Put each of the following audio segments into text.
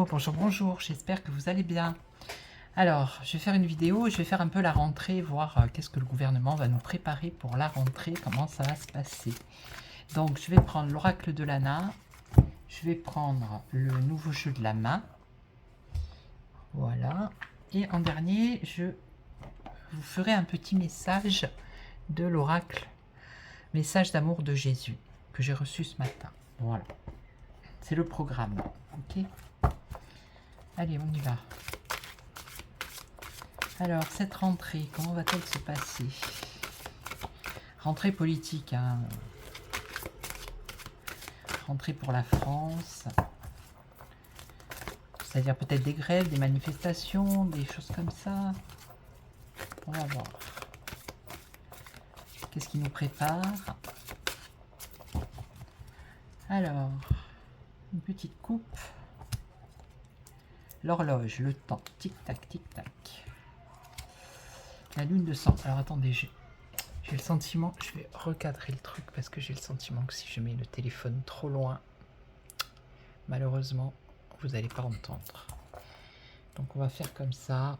Hello, bonjour, bonjour, j'espère que vous allez bien. Alors, je vais faire une vidéo, je vais faire un peu la rentrée, voir qu'est-ce que le gouvernement va nous préparer pour la rentrée, comment ça va se passer. Donc, je vais prendre l'oracle de Lana, je vais prendre le nouveau jeu de la main, voilà. Et en dernier, je vous ferai un petit message de l'oracle, message d'amour de Jésus, que j'ai reçu ce matin. Voilà, c'est le programme, ok? Allez, on y va. Alors, cette rentrée, comment va-t-elle se passer? Rentrée politique, hein. Rentrée pour la France. C'est-à-dire peut-être des grèves, des manifestations, des choses comme ça. On va voir. Qu'est-ce qui nous prépare? Alors, une petite coupe. L'horloge, le temps. Tic-tac, tic-tac. La lune de sang. Alors attendez, j'ai le sentiment, je vais recadrer le truc parce que j'ai le sentiment que si je mets le téléphone trop loin, malheureusement, vous n'allez pas entendre. Donc on va faire comme ça.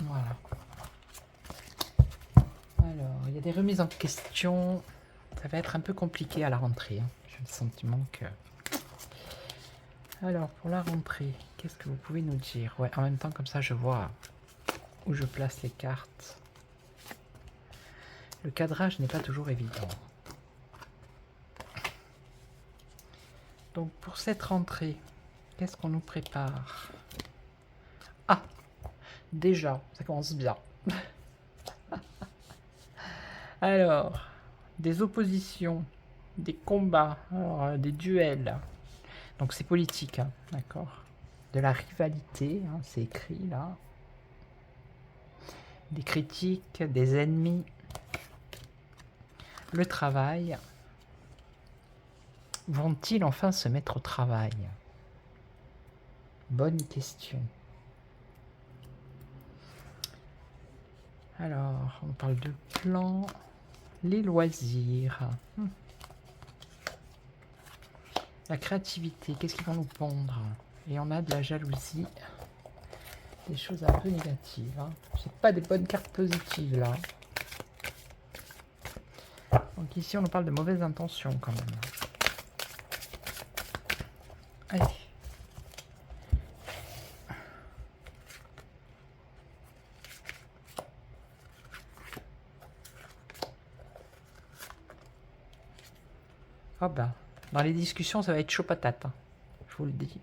Voilà. Alors, il y a des remises en question. Ça va être un peu compliqué à la rentrée, hein. J'ai le sentiment que... Alors, pour la rentrée, qu'est-ce que vous pouvez nous dire? Ouais, en même temps, comme ça, je vois où je place les cartes. Le cadrage n'est pas toujours évident. Donc, pour cette rentrée, qu'est-ce qu'on nous prépare? Ah, déjà, ça commence bien. Alors, des oppositions, des combats, alors, des duels. Donc c'est politique, hein, d'accord? De la rivalité, hein, c'est écrit là. Des critiques, des ennemis. Le travail. Vont-ils enfin se mettre au travail? Bonne question. Alors, on parle de plan. Les loisirs. La créativité, qu'est-ce qu'ils vont nous pondre? Et on a de la jalousie. Des choses un peu négatives. Hein. C'est pas des bonnes cartes positives là. Donc ici on nous parle de mauvaises intentions quand même. Allez. Oh ben, dans les discussions ça va être chaud patate. Hein. Je vous le dis.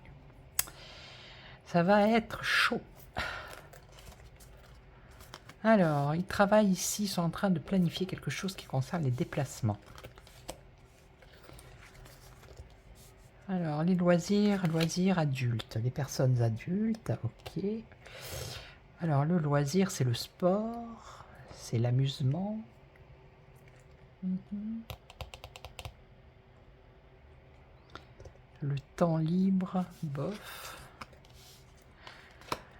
Ça va être chaud. Alors, ils travaillent ici, ils sont en train de planifier quelque chose qui concerne les déplacements. Alors, les loisirs adultes, les personnes adultes, ok. Alors, le loisir, c'est le sport, c'est l'amusement. Le temps libre, bof.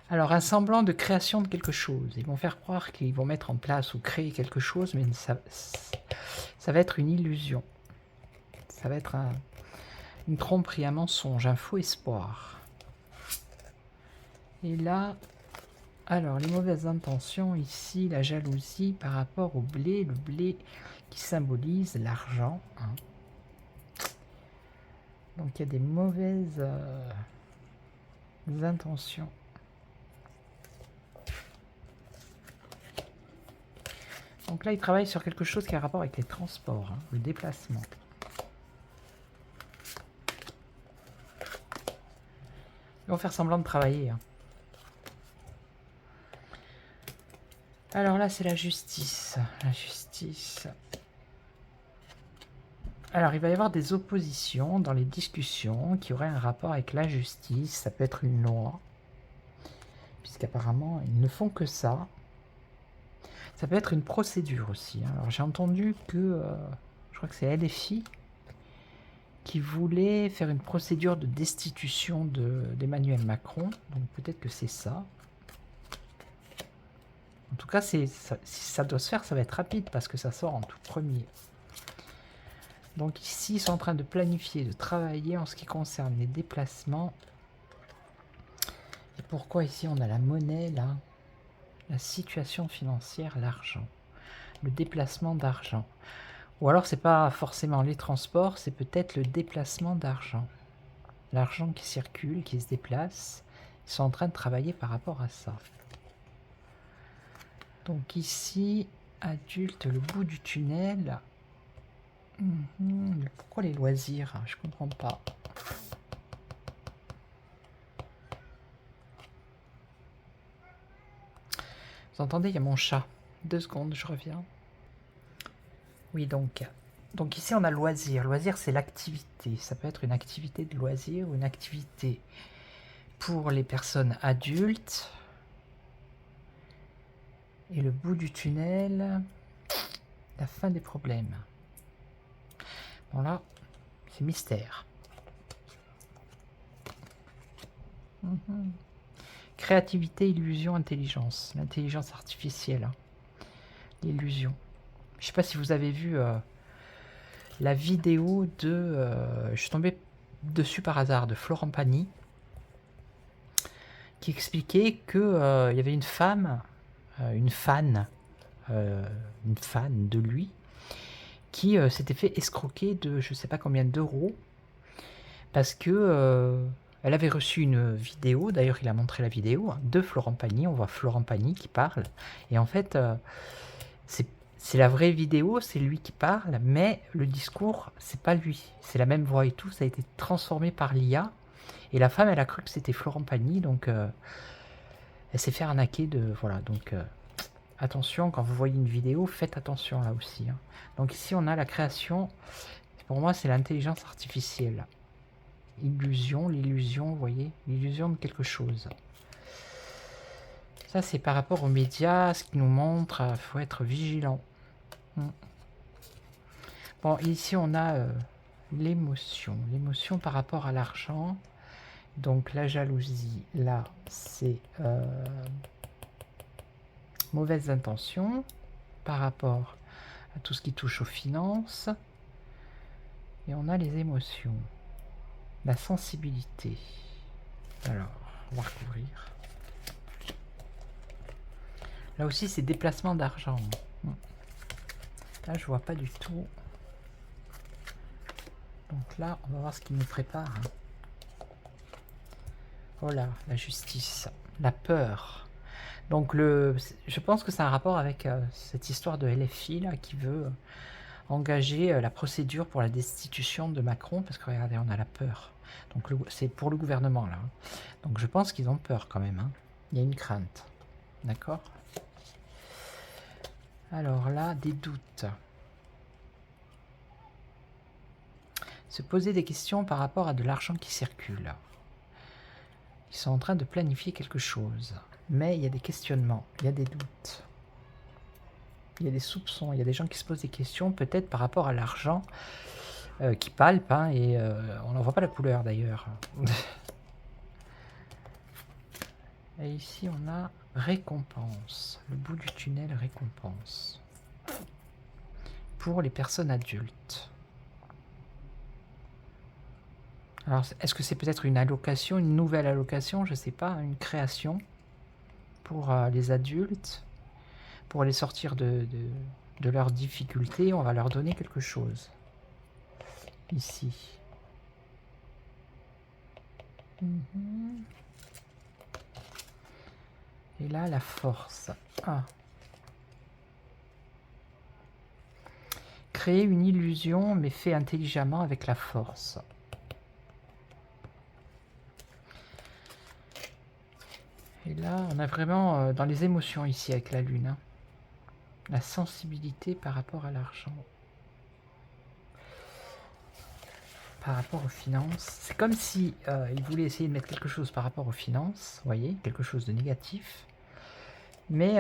Alors, un semblant de création de quelque chose. Ils vont faire croire qu'ils vont mettre en place ou créer quelque chose, mais ça va être une illusion. Ça va être une tromperie, un mensonge, un faux espoir. Et là, alors, les mauvaises intentions, ici, la jalousie par rapport au blé, le blé qui symbolise l'argent. Hein. Donc, il y a des mauvaises intentions. Donc là, ils travaillent sur quelque chose qui a rapport avec les transports, hein, le déplacement. Ils vont faire semblant de travailler. Hein. Alors là, c'est la justice. La justice. Alors, il va y avoir des oppositions dans les discussions qui auraient un rapport avec la justice. Ça peut être une loi, puisqu'apparemment, ils ne font que ça. Ça peut être une procédure aussi. Hein. Alors, j'ai entendu que, je crois que c'est LFI, qui voulait faire une procédure de destitution d'Emmanuel Macron. Donc, peut-être que c'est ça. En tout cas, si ça doit se faire, ça va être rapide, parce que ça sort en tout premier. Donc ici, ils sont en train de planifier, de travailler en ce qui concerne les déplacements. pourquoi ici on a la monnaie, là, la situation financière, l'argent, le déplacement d'argent. Ou alors c'est pas forcément les transports, c'est peut-être le déplacement d'argent. L'argent qui circule, qui se déplace, ils sont en train de travailler par rapport à ça. Donc ici, adulte, le bout du tunnel. Pourquoi les loisirs? Je comprends pas. Vous entendez, il y a mon chat. 2 secondes, je reviens. Oui, donc ici on a loisir. Loisir, c'est l'activité. Ça peut être une activité de loisir ou une activité pour les personnes adultes. Et le bout du tunnel, la fin des problèmes. Bon là, c'est mystère. Créativité, illusion, intelligence. L'intelligence artificielle. L'illusion. Je sais pas si vous avez vu la vidéo de... je suis tombé dessus par hasard, de Florent Pagny, qui expliquait que il y avait une femme, une fan de lui, qui s'était fait escroquer de je sais pas combien d'euros, parce que elle avait reçu une vidéo, d'ailleurs il a montré la vidéo, hein, de Florent Pagny, on voit Florent Pagny qui parle, et en fait c'est la vraie vidéo, c'est lui qui parle, mais le discours, c'est pas lui, c'est la même voix et tout, ça a été transformé par l'IA, et la femme elle a cru que c'était Florent Pagny, donc elle s'est fait arnaquer de... Voilà, donc attention, quand vous voyez une vidéo, faites attention là aussi. Hein. Donc ici, on a la création, pour moi, c'est l'intelligence artificielle. Illusion, l'illusion, vous voyez, l'illusion de quelque chose. Ça, c'est par rapport aux médias, ce qui nous montre, il faut être vigilant. Bon, ici, on a l'émotion. L'émotion par rapport à l'argent. Donc, la jalousie, là, c'est... mauvaises intentions par rapport à tout ce qui touche aux finances. Et on a les émotions, la sensibilité. Alors, on va recouvrir. Là aussi, c'est déplacement d'argent. Là, je vois pas du tout. Donc là, on va voir ce qu'il nous prépare. Voilà, la justice, la peur. Donc je pense que c'est un rapport avec cette histoire de LFI là, qui veut engager la procédure pour la destitution de Macron, parce que regardez, on a la peur. Donc c'est pour le gouvernement là. Donc je pense qu'ils ont peur quand même. Hein. Il y a une crainte. D'accord? Alors là, des doutes. Se poser des questions par rapport à de l'argent qui circule. Ils sont en train de planifier quelque chose. Mais il y a des questionnements, il y a des doutes. Il y a des soupçons, il y a des gens qui se posent des questions, peut-être par rapport à l'argent, qui palpent, hein, et on n'en voit pas la couleur d'ailleurs. Et ici on a récompense, le bout du tunnel récompense. Pour les personnes adultes. Alors est-ce que c'est peut-être une allocation, une nouvelle allocation, je ne sais pas, une création pour les adultes, pour les sortir de leurs difficultés, on va leur donner quelque chose. Ici. Et là, la force. Ah. Créer une illusion, mais fait intelligemment avec la force. Et là, on a vraiment dans les émotions ici avec la lune. Hein. La sensibilité par rapport à l'argent. Par rapport aux finances. C'est comme si il voulait essayer de mettre quelque chose par rapport aux finances. Vous voyez, quelque chose de négatif. Mais,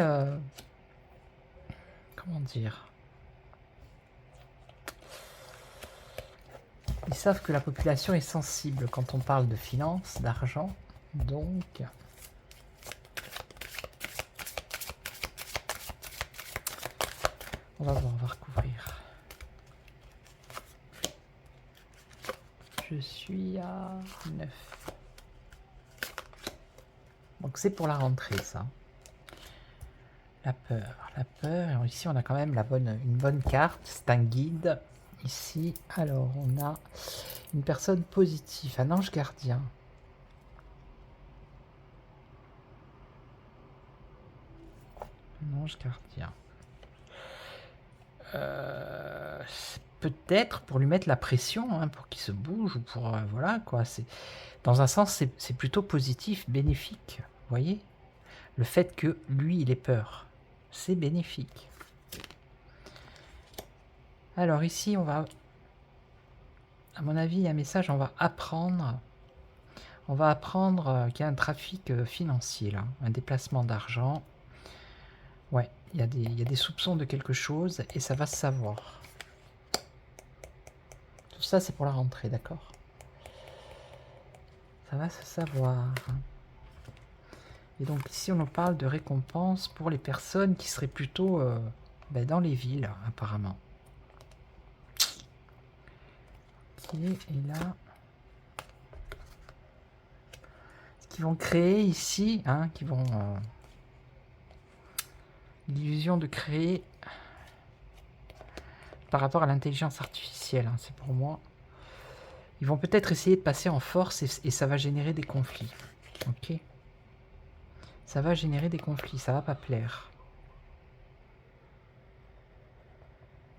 comment dire? Ils savent que la population est sensible quand on parle de finances, d'argent. Donc... on va voir, on va recouvrir. Je suis à 9. Donc c'est pour la rentrée, ça. La peur, la peur. Et ici, on a quand même une bonne carte. C'est un guide. Ici, alors, on a une personne positive, un ange gardien. Un ange gardien. Peut-être pour lui mettre la pression, hein, pour qu'il se bouge, ou pour... voilà, quoi. Dans un sens, c'est plutôt positif, bénéfique. Vous voyez? Le fait que lui, il ait peur. C'est bénéfique. Alors ici, on va... À mon avis, il y a un message, on va apprendre qu'il y a un trafic financier, là. Un déplacement d'argent. Ouais, il y a des soupçons de quelque chose, et ça va se savoir. Tout ça, c'est pour la rentrée, d'accord? Ça va se savoir. Et donc ici, on nous parle de récompenses pour les personnes qui seraient plutôt dans les villes, apparemment. Ok, et là... Ce qu'ils vont créer ici, hein, qui vont... l'illusion de créer par rapport à l'intelligence artificielle, hein, c'est pour moi. Ils vont peut-être essayer de passer en force et ça va générer des conflits. Ok? Ça va générer des conflits, ça va pas plaire.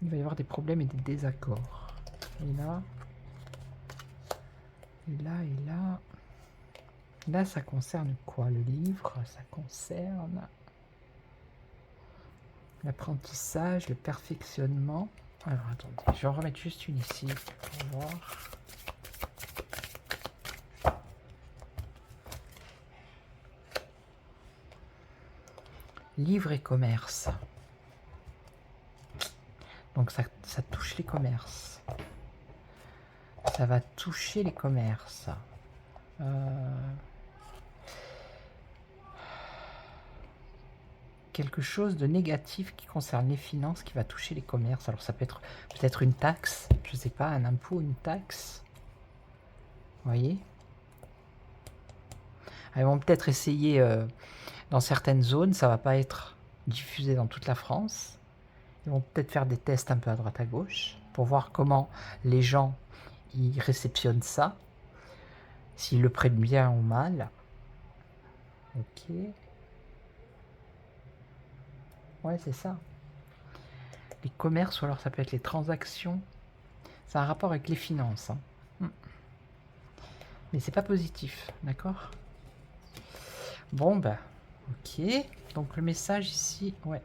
Il va y avoir des problèmes et des désaccords. Et là... Et là, et là... Là, ça concerne quoi? Le livre, ça concerne l'apprentissage, le perfectionnement. Alors, attendez, je vais en remettre juste une ici pour voir. Livre et commerce. Donc, ça touche les commerces. Ça va toucher les commerces. Quelque chose de négatif qui concerne les finances qui va toucher les commerces. Alors ça peut être peut-être une taxe, je sais pas, un impôt, une taxe. Vous voyez? Ils vont peut-être essayer dans certaines zones, ça va pas être diffusé dans toute la France. Ils vont peut-être faire des tests un peu à droite à gauche pour voir comment les gens ils réceptionnent ça, s'ils le prennent bien ou mal. Ok. Ouais, c'est ça. Les commerces, ou alors ça peut être les transactions. C'est un rapport avec les finances. Hein. Mais c'est pas positif, d'accord? Bon, bah, ok. Donc le message ici, ouais.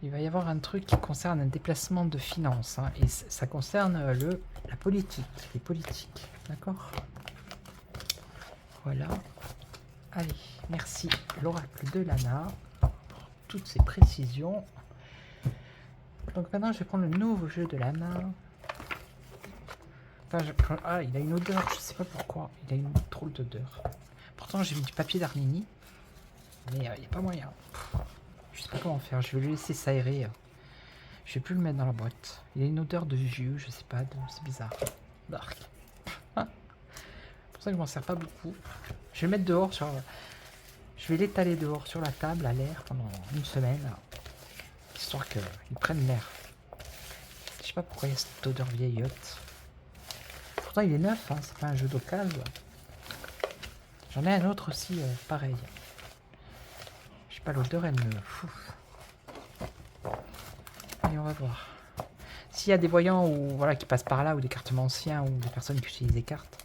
Il va y avoir un truc qui concerne un déplacement de finances. Hein, et ça concerne la politique, les politiques, d'accord? Voilà. Allez, merci l'oracle de Lana pour toutes ces précisions. Donc maintenant, je vais prendre le nouveau jeu de Lana. Enfin, ah, il a une odeur, je sais pas pourquoi. Il a une drôle d'odeur. Pourtant, j'ai mis du papier d'Arnini. Mais il n'y a pas moyen. Je sais pas comment faire, je vais le laisser s'aérer. Je vais plus le mettre dans la boîte. Il a une odeur de vieux, je sais pas, c'est bizarre. Dark. Hein, c'est pour ça que je m'en sers pas beaucoup. Je vais le mettre dehors sur... Je vais l'étaler dehors sur la table à l'air pendant une semaine. Histoire qu'il prenne l'air. Je sais pas pourquoi il y a cette odeur vieillotte. Pourtant il est neuf, hein, c'est pas un jeu d'occasion. J'en ai un autre aussi, pareil. Je sais pas, l'odeur elle me... Allez, on va voir. S'il y a des voyants ou, voilà, qui passent par là, ou des cartes anciens, ou des personnes qui utilisent des cartes,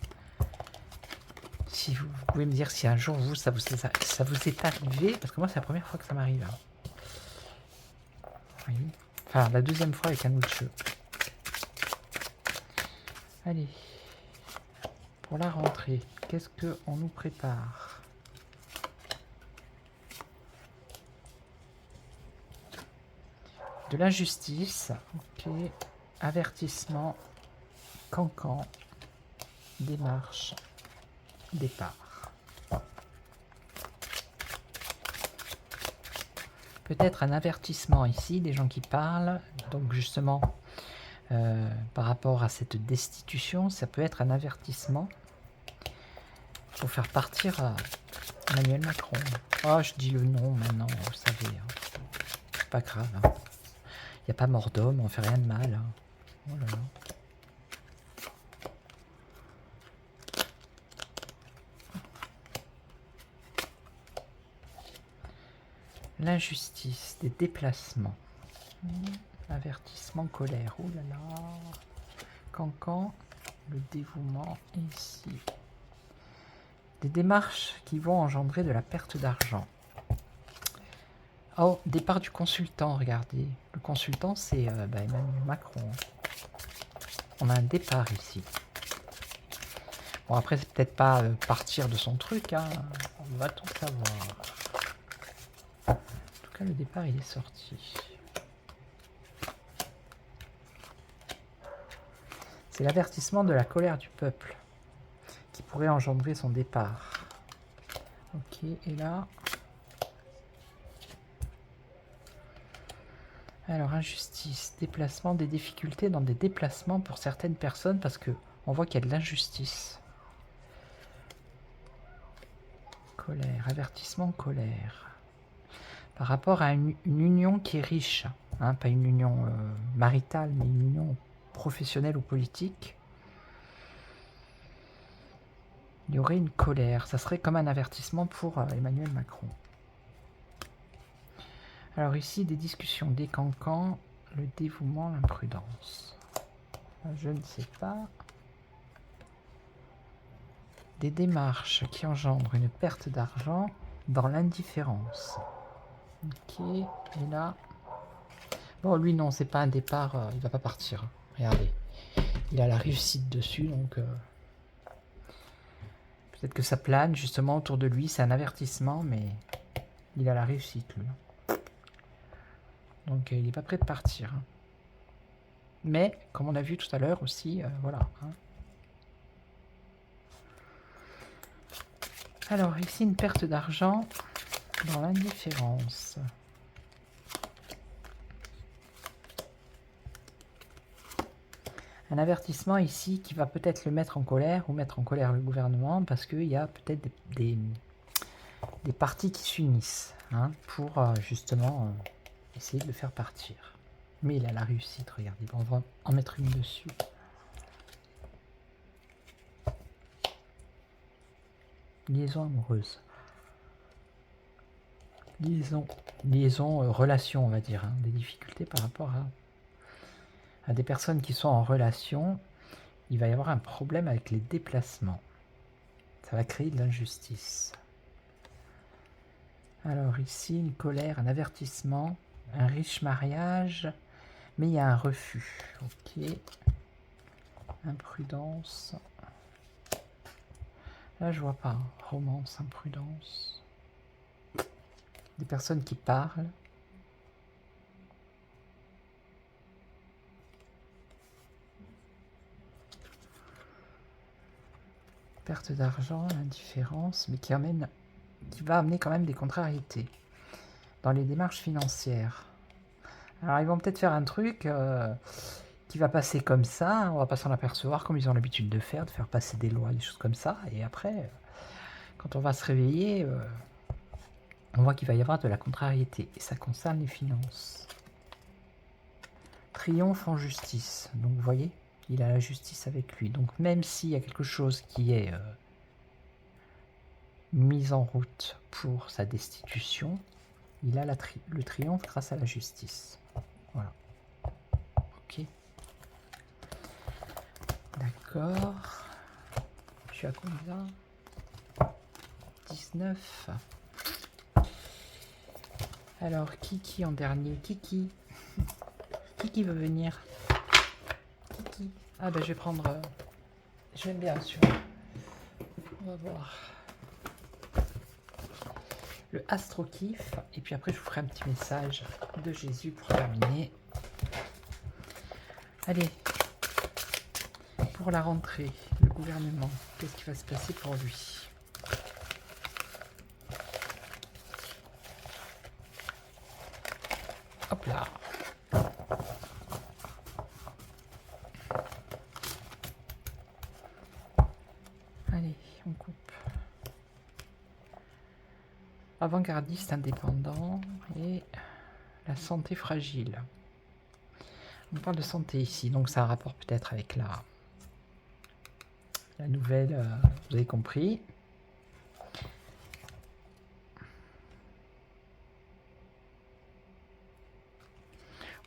si vous pouvez me dire si un jour ça vous est arrivé, parce que moi c'est la première fois que ça m'arrive. Hein. Oui. Enfin, la deuxième fois avec un autre jeu. Allez. Pour la rentrée, qu'est-ce qu'on nous prépare? De l'injustice, ok. Avertissement, cancan, démarche, départ. Peut-être un avertissement ici, des gens qui parlent, donc justement par rapport à cette destitution, ça peut être un avertissement. Il faut faire partir Emmanuel Macron. Oh, je dis le nom maintenant, vous savez. Hein. C'est pas grave. Il n'y a pas mort d'homme, on fait rien de mal. Hein. Oh là là. L'injustice, des déplacements. Avertissement, colère. Oh là là. Cancan, le dévouement ici. Des démarches qui vont engendrer de la perte d'argent. Oh, départ du consultant, regardez. Le consultant, c'est Emmanuel Macron. On a un départ ici. Bon, après, c'est peut-être pas partir de son truc, hein. On va tout savoir. En tout cas, le départ, il est sorti. C'est l'avertissement de la colère du peuple qui pourrait engendrer son départ. Ok, et là... Alors, injustice, déplacement, des difficultés dans des déplacements pour certaines personnes parce que on voit qu'il y a de l'injustice. Colère, avertissement, colère. Par rapport à une union qui est riche, hein, pas une union maritale, mais une union professionnelle ou politique, il y aurait une colère. Ça serait comme un avertissement pour Emmanuel Macron. Alors ici, des discussions, des cancans, le dévouement, l'imprudence. Je ne sais pas. Des démarches qui engendrent une perte d'argent dans l'indifférence. Ok, et là... Bon, lui, non, c'est pas un départ, il va pas partir. Regardez, il a la réussite dessus, donc... peut-être que ça plane, justement, autour de lui, c'est un avertissement, mais il a la réussite, lui. Donc, il n'est pas prêt de partir. Mais, comme on a vu tout à l'heure aussi, voilà. Hein. Alors, ici, une perte d'argent dans l'indifférence. Un avertissement ici qui va peut-être le mettre en colère ou mettre en colère le gouvernement parce qu'il y a peut-être des partis qui s'unissent hein, pour justement essayer de le faire partir. Mais il a la réussite, regardez, on va en mettre une dessus. Liaison amoureuse. Liaison relation, on va dire. Hein, des difficultés par rapport à des personnes qui sont en relation. Il va y avoir un problème avec les déplacements. Ça va créer de l'injustice. Alors ici, une colère, un avertissement, un riche mariage, mais il y a un refus. Ok. Imprudence. Là, je vois pas. Romance, imprudence. Des personnes qui parlent. Perte d'argent, indifférence, mais qui va amener quand même des contrariétés dans les démarches financières. Alors, ils vont peut-être faire un truc qui va passer comme ça, on va pas s'en apercevoir comme ils ont l'habitude de faire passer des lois, des choses comme ça, et après, quand on va se réveiller, on voit qu'il va y avoir de la contrariété, et ça concerne les finances. Triomphe en justice, donc vous voyez, il a la justice avec lui, donc même s'il y a quelque chose qui est mis en route pour sa destitution, il a le triomphe grâce à la justice. Voilà. Ok. D'accord. Je suis à combien? 19. Alors, Kiki en dernier. Kiki. Kiki veut venir. Kiki. Ah ben je vais prendre... J'aime bien celui-là. On va voir. Le Astro Kiff. Et puis après, je vous ferai un petit message de Jésus pour terminer. Allez. Pour la rentrée, le gouvernement, qu'est-ce qui va se passer pour lui? Hop là. Allez, on coupe. Avant-gardiste indépendant et la santé fragile. On parle de santé ici, donc ça a un rapport peut-être avec la nouvelle, vous avez compris.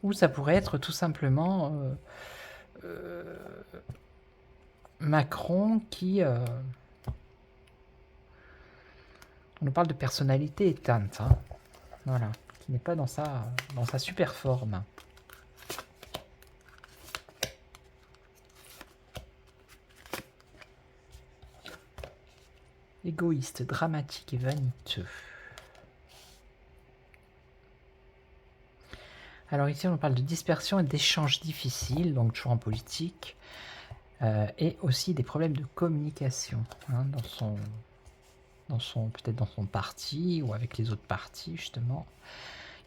Ou ça pourrait être tout simplement Macron qui... on nous parle de personnalité éteinte, hein, voilà, qui n'est pas dans sa super forme. Égoïste, dramatique et vaniteux. Alors ici, on parle de dispersion et d'échanges difficiles, donc toujours en politique, et aussi des problèmes de communication hein, peut-être dans son parti ou avec les autres partis justement.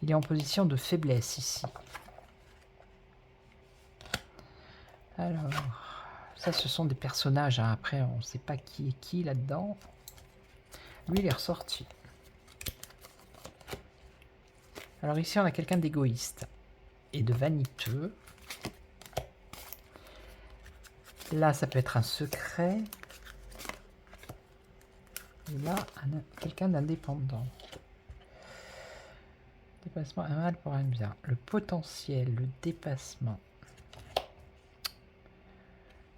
Il est en position de faiblesse ici. Alors, ça ce sont des personnages, hein. Après on ne sait pas qui est qui là-dedans. Lui il est ressorti. Alors ici on a quelqu'un d'égoïste et de vaniteux. Là ça peut être un secret. Et là quelqu'un d'indépendant. Dépassement, un mal pour un bien. Le potentiel, le dépassement.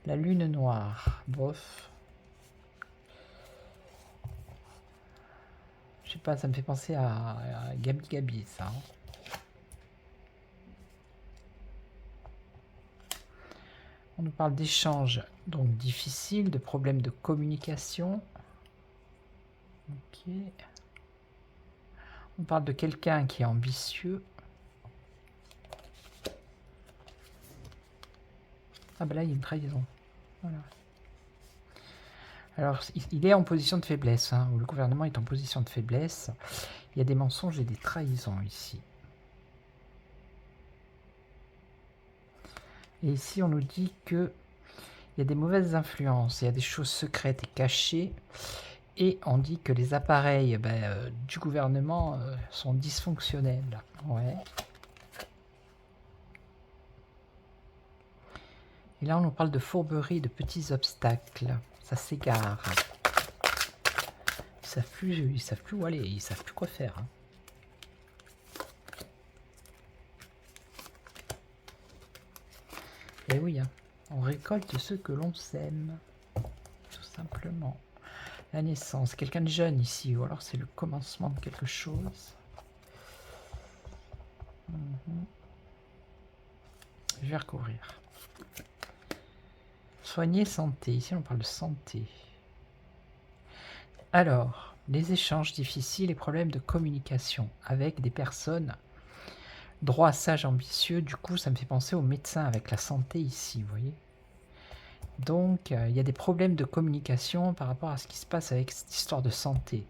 La lune noire, bof. Je sais pas, ça me fait penser à Gabi Gabi, ça. On nous parle d'échanges donc difficiles, de problèmes de communication. Ok. On parle de quelqu'un qui est ambitieux. Ah ben là, il y a une trahison. Voilà. Alors, il est en position de faiblesse, hein, ou le gouvernement est en position de faiblesse. Il y a des mensonges et des trahisons ici. Et ici, on nous dit que il y a des mauvaises influences, il y a des choses secrètes et cachées. Et on dit que les appareils du gouvernement sont dysfonctionnels. Ouais. Et là, on nous parle de fourberie, de petits obstacles. Ça s'égare. Ils savent plus où aller, ils savent plus quoi faire. Hein. Et oui, hein, on récolte ce que l'on sème, tout simplement. La naissance, quelqu'un de jeune ici, ou alors c'est le commencement de quelque chose. Je vais recourir. Soigner, santé. Ici, on parle de santé. Alors, les échanges difficiles et problèmes de communication avec des personnes droit, sage, ambitieux. Du coup, ça me fait penser aux médecins avec la santé ici, vous voyez. Donc, il y a des problèmes de communication par rapport à ce qui se passe avec cette histoire de santé.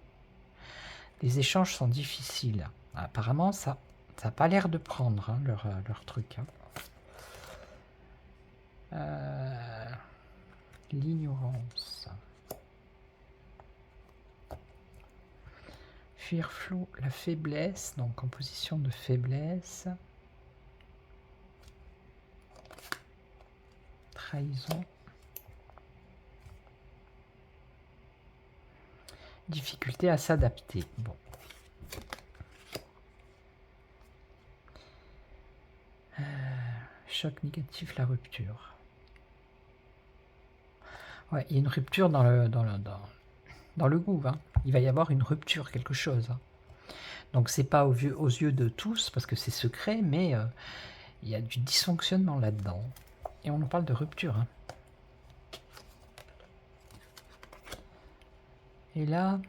Les échanges sont difficiles. Apparemment, ça n'a pas l'air de prendre hein, leur truc. Hein. L'ignorance. Fuir flou, la faiblesse, donc en position de faiblesse. Trahison. Difficulté à s'adapter. Bon. Choc négatif, la rupture. Ouais, il y a une rupture dans le goût. Hein. Il va y avoir une rupture, quelque chose. Hein. Donc c'est pas aux yeux de tous, parce que c'est secret, mais il y a du dysfonctionnement là-dedans. Et on nous parle de rupture. Hein. Et là,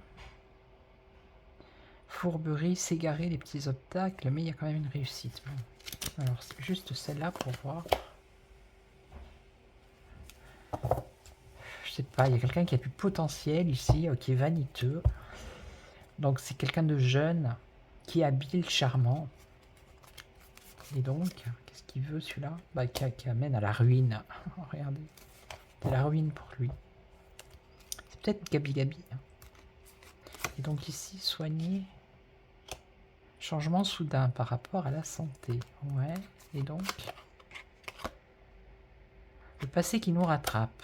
fourberie, s'égarer, les petits obstacles, mais il y a quand même une réussite. Bon. Alors, c'est juste celle-là pour voir. Je sais pas, il y a quelqu'un qui a du potentiel ici, qui est vaniteux. Donc, c'est quelqu'un de jeune, qui est habile, charmant. Et donc, qu'est-ce qu'il veut celui-là qui amène à la ruine. Regardez, c'est la ruine pour lui. C'est peut-être Gabi Gabi. Hein. Et donc ici, soigner Changement soudain par rapport à la santé. Ouais, et donc le passé qui nous rattrape.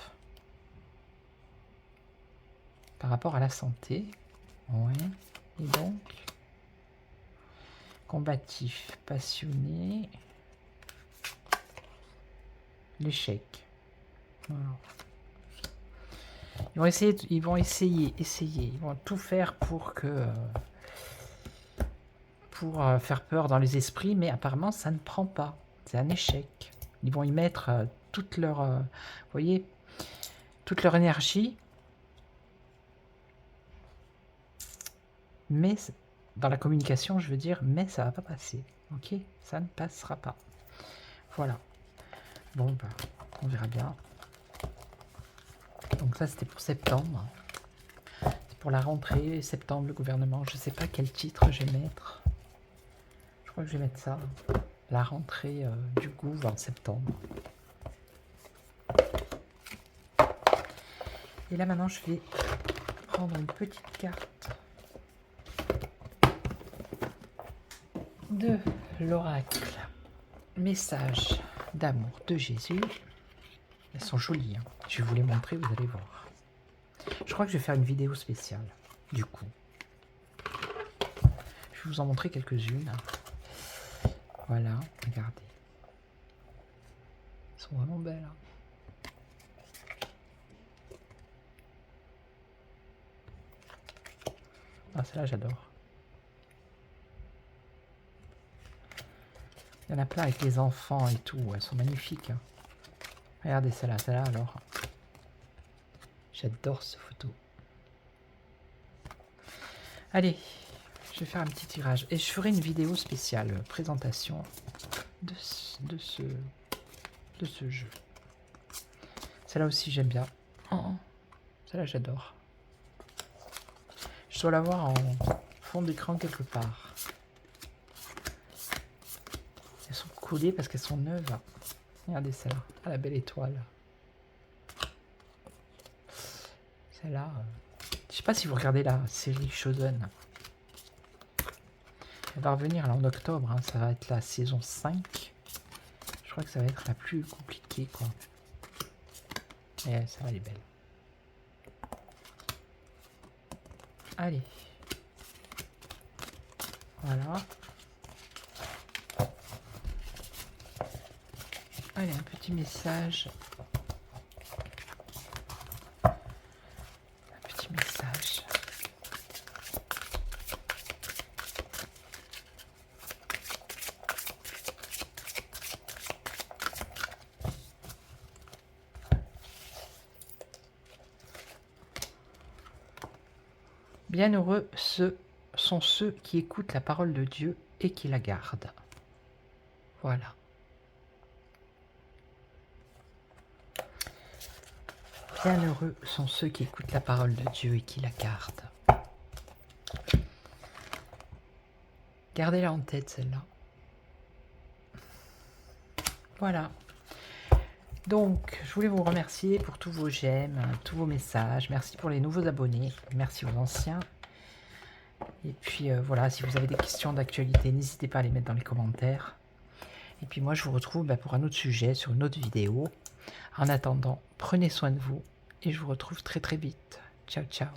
Par rapport à la santé. Ouais, et donc combatif, passionné. L'échec. Voilà. Ils vont essayer. Ils vont tout faire pour que... faire peur dans les esprits, mais apparemment ça ne prend pas. C'est un échec. Ils vont y mettre toute leur... vous voyez, toute leur énergie. Mais dans la communication, je veux dire, mais ça va pas passer. Ok, ça ne passera pas. Voilà. Bon, bah, on verra bien. Donc ça, c'était pour septembre. C'est pour la rentrée, septembre, le gouvernement. Je sais pas quel titre je vais mettre. Je crois que je vais mettre ça. La rentrée du gouv en septembre. Et là, maintenant, je vais prendre une petite carte de l'oracle. Message d'amour de Jésus. Elles sont jolies, hein. Je vais vous les montrer, vous allez voir. Je crois que je vais faire une vidéo spéciale, du coup. Je vais vous en montrer quelques-unes. Voilà, regardez. Elles sont vraiment belles. Hein. Ah, celle-là, j'adore. Il y en a plein avec les enfants et tout. Elles sont magnifiques. Hein. Regardez celle-là, alors. J'adore cette photo. Allez, je vais faire un petit tirage. Et je ferai une vidéo spéciale, présentation de ce jeu. Celle-là aussi, j'aime bien. Oh, celle-là, j'adore. Je dois l'avoir en fond d'écran quelque part. Elles sont collées parce qu'elles sont neuves. Regardez celle-là. Ah, la belle étoile. Celle-là. Je sais pas si vous regardez la série Chosen. Elle va revenir là en octobre. Hein. Ça va être la saison 5. Je crois que ça va être la plus compliquée, quoi. Et ça va, elle est belle. Allez. Voilà. Allez, un petit message. Un petit message. Bienheureux sont ceux qui écoutent la parole de Dieu et qui la gardent. Voilà. Bienheureux sont ceux qui écoutent la parole de Dieu et qui la gardent. Gardez-la en tête, celle-là. Voilà. Donc, je voulais vous remercier pour tous vos j'aime, tous vos messages. Merci pour les nouveaux abonnés. Merci aux anciens. Et puis, voilà, si vous avez des questions d'actualité, n'hésitez pas à les mettre dans les commentaires. Et puis moi, je vous retrouve pour un autre sujet, sur une autre vidéo. En attendant, prenez soin de vous et je vous retrouve très très vite. Ciao, ciao.